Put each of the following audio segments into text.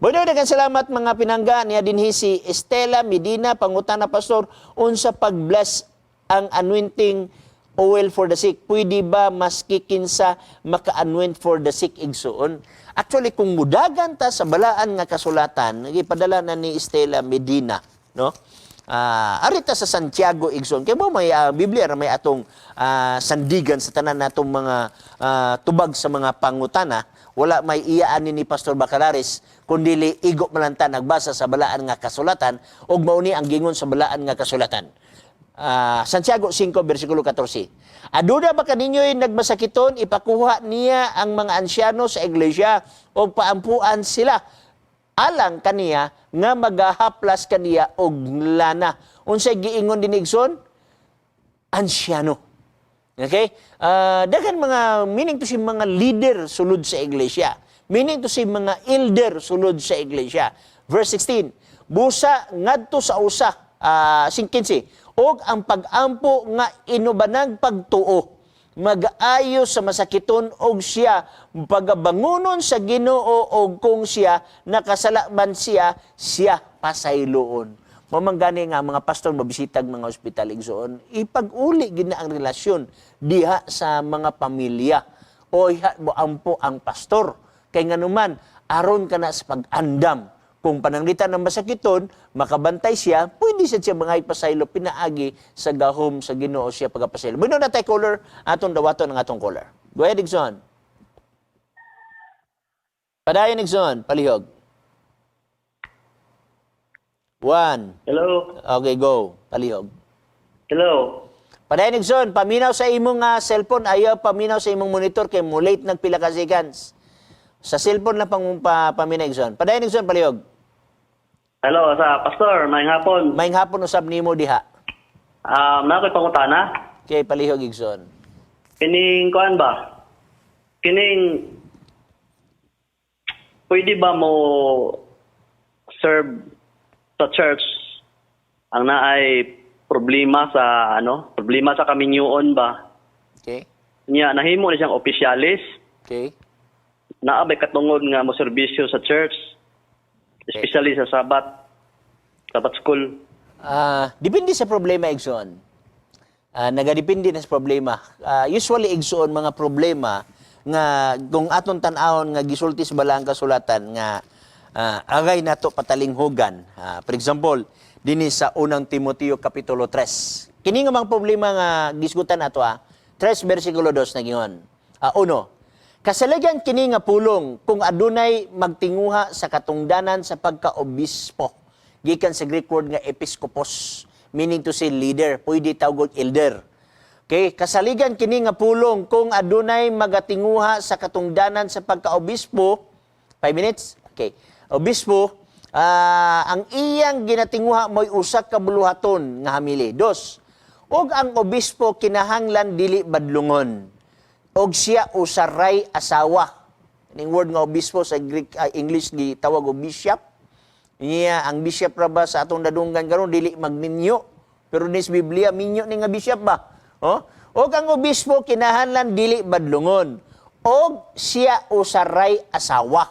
Bueno, daghang salamat mga pinangga niya dinhi si Estela Medina, pangutana pastor, unsa pag-bless ang anointing oil for the sick. Pwede ba maski kinsa maka-anoint for the sick igsoon? Actually, kung mudagan ta sa balaan nga kasulatan, gipadala na ni Estela Medina, no? Arita sa Santiago igsoon. Kaya mo may Biblia na may atong sandigan sa tanan natong mga tubag sa mga pangutana. Wala may iyaan ni Pastor Bacalaris, kundi igo malanta nagbasa sa balaan nga kasulatan ug mauni ang gingon sa balaan nga kasulatan. Santiago 5 bersikulo 14. Aduda ba kaninyo'y nagmasakiton, ipakuha niya ang mga ansyano sa iglesia o paampuan sila alang kaniya nga magahaplas kaniya og lana. Unsay giingon din igsoon? Ansyano. Okay? Dagan mga, meaning to si mga leader sulod sa iglesia. Meaning to si mga elder sulod sa iglesia. Verse 16, busa ngadto sa usa, 15, og ang pag-ampo nga inubanang pagtuo, mag-aayo sa masakiton og siya, pagabangunon sa Ginoo og kung siya nakasala man siya pasayloon. Mamanggani nga mga pastor mabisitag mga ospital igsoon, ipag-uli gina ang relasyon diha sa mga pamilya o iha mo ampo ang pastor. Kay nganuman aron ka na sa pag-andam. Kung pananglitan ng masakiton, makabantay siya, pwede siya mga ipasaylo pinaagi sa gahom sa Ginoo siya pagapasaylo. Bueno na tayo caller, atong dawaton ng atong caller. Go ahead, Igsoon. Padayon, Igsoon, palihog. 1. Hello. Okay, go. Palihog. Hello. Padayon, Igsoon, paminaw sa imong cellphone, ayaw paminaw sa imong monitor kay mo late nagpila ka seconds. Sa cellphone lang paminaw, Igsoon. Padayon, Igsoon, palihog. Hello, sa pastor, maayong hapon. Maayong hapon usab nimo diha. Nakoy pangutana. Kay palihog, Igsoon. Kining kuan ba? Kining pwede ba mo serve sa church ang naay problema sa problema sa kaminyoon ba? Okay. Nya nahimo ni siyang opisyalis. Okay. Naabay katungod nga mo serbisyo sa church. Especially sa Sabat school. Depende sa problema, Igsoon. Nagadepende na sa problema. Usually, Igsoon, mga problema nga kung aton tan-awon nga gisulti sa balang kasulatan nga agay nato patalinghugan. For example, dinhi sa unang Timoteo kapitulo 3. Kini nga mga problema nga gisgutan nato 3 bersikulo 2 nagingon. 1. Kasaligan kini nga pulong kung adunay magtinguha sa katungdanan sa pagka-obispo. Gikan sa Greek word nga episkopos, meaning to say leader, pwede tawag elder. Okay, kasaligan kini nga pulong kung adunay magatinguha sa katungdanan sa pagka-obispo. 5 minutes? Okay. Obispo, ang iyang ginatinguha mo'y usa ka buluhaton nga hamili. 2. Og ang obispo kinahanglan dili badlungon. Og siya usaray asawa. Ning word nga obispo sa Greek English gitawag og bishop. Niya ang bishop ra ba sa atong dadunggan karon dili magminyo. Pero nis Biblia minyo ni nga bishop ba? Og ang obispo kinahanglan dili badlungon. Og siya usaray asawa.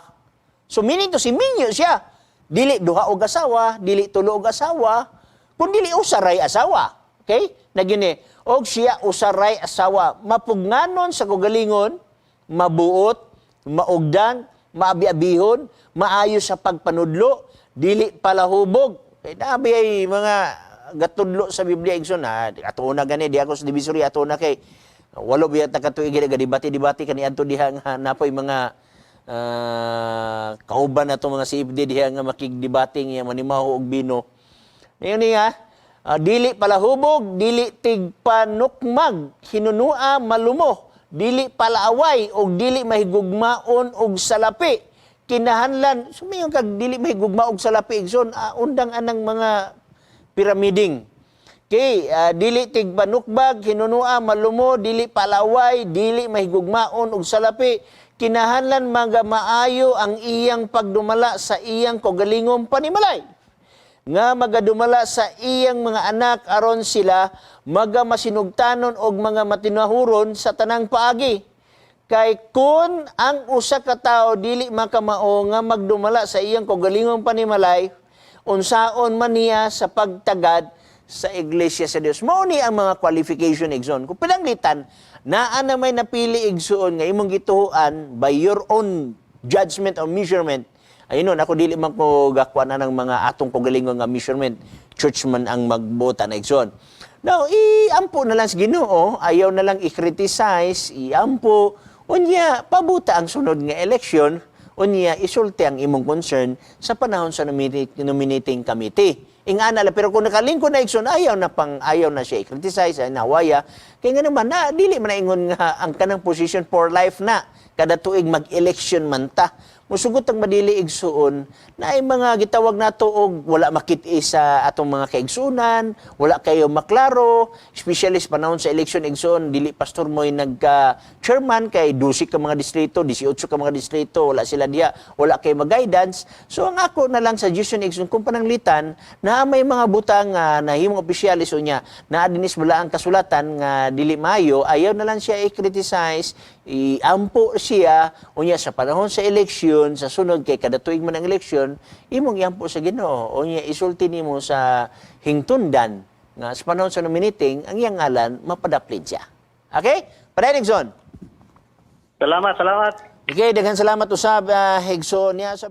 So meaning to si minyo siya. Dili duha og asawa, dili tulo og asawa, kun dili usaray asawa. Okay? Nagini, og siya usaray asawa, mapugnanon sa kugalingon, mabuot, maugdan, maabi-abihon, maayo sa pagpanudlo, dili palahubog. Kaya nabi ay mga gatudlo sa Biblia, Igsoon, ato na gani, di ako sa divisory, ato na kay, walo biya takatuig, dibati-dibati kani adto diha nga napoy mga kauban na itong mga CFD diha nga makigdibating nga manimaho og bino. Ngayon niya, dili palahubog, dili tigpanukmag, hinunua malumo, dili palaaway, o dili mahigugmaon og salapi. Kinahanglan, sumayon kag dili mahigugma og salapi, Igsoon, undang anang mga piramiding. Okay, dili tigpanukbag, hinunua malumo, dili palaway, dili mahigugmaon og salapi. Kinahanglan maayo ang iyang pagdumala sa iyang kaugalingong panimalay. Nga magadumala sa iyang mga anak aron sila magamasinugtanon og mga matinahuron sa tanang paagi. Kay kun ang usa ka tawo dili makamao nga magdumala sa iyang kaugalingong panimalay, unsaon man niya sa pagtagad sa Iglesia sa Dios. Mao ni ang mga qualification igsoon. Kung pinanglitan, naa na may napili igsoon nga imong gituhuan by your own judgment or measurement. Ayun, ako dili man ko gakuha na ng mga atong kaugalingong nga measurement. Church man ang magbuta na igsoon. Now, iampo na lang sa Ginoo, ayaw na lang i-criticize, iampo. Unya, pabuta ang sunod nga eleksyon, unya, isulti ang imong concern sa panahon sa nominating committee. Ingana lang, pero kung nakalingkod na igsoon, ayaw na siya i-criticize, ay nawaya. Kaya nga naman, dili man na ingon nga ang kanang position for life na, kada tuig mag-election man ta. Musugot ang madili igsuon na ay mga gitawag nato og wala makit-i sa atong mga kaigsunan, wala kayo maklaro, especially sa panahon sa election igsuon, dili pastor mo'y nagka-chairman kay 12 ka mga distrito, 18 ka mga distrito, wala sila diya, wala kayo mag-guidance. So ang ako na lang suggestion igsuon kung pananglitan na may mga butang na himong opisyalis unya na dinis wala ang kasulatan nga dili maayo, ayaw na lang siya i-criticize, iampo siya unya sa panahon sa eleksyon sa sunod kay kada tuig man ang eleksyon imong iampo sa Ginoo unya isulti nimo sa hingtundan nga sa panahon sa nominating ang iyang ngalan mapadaplin siya. Okay? Parenigson. Salamat. Okay, daghan salamat usab Higson niya sa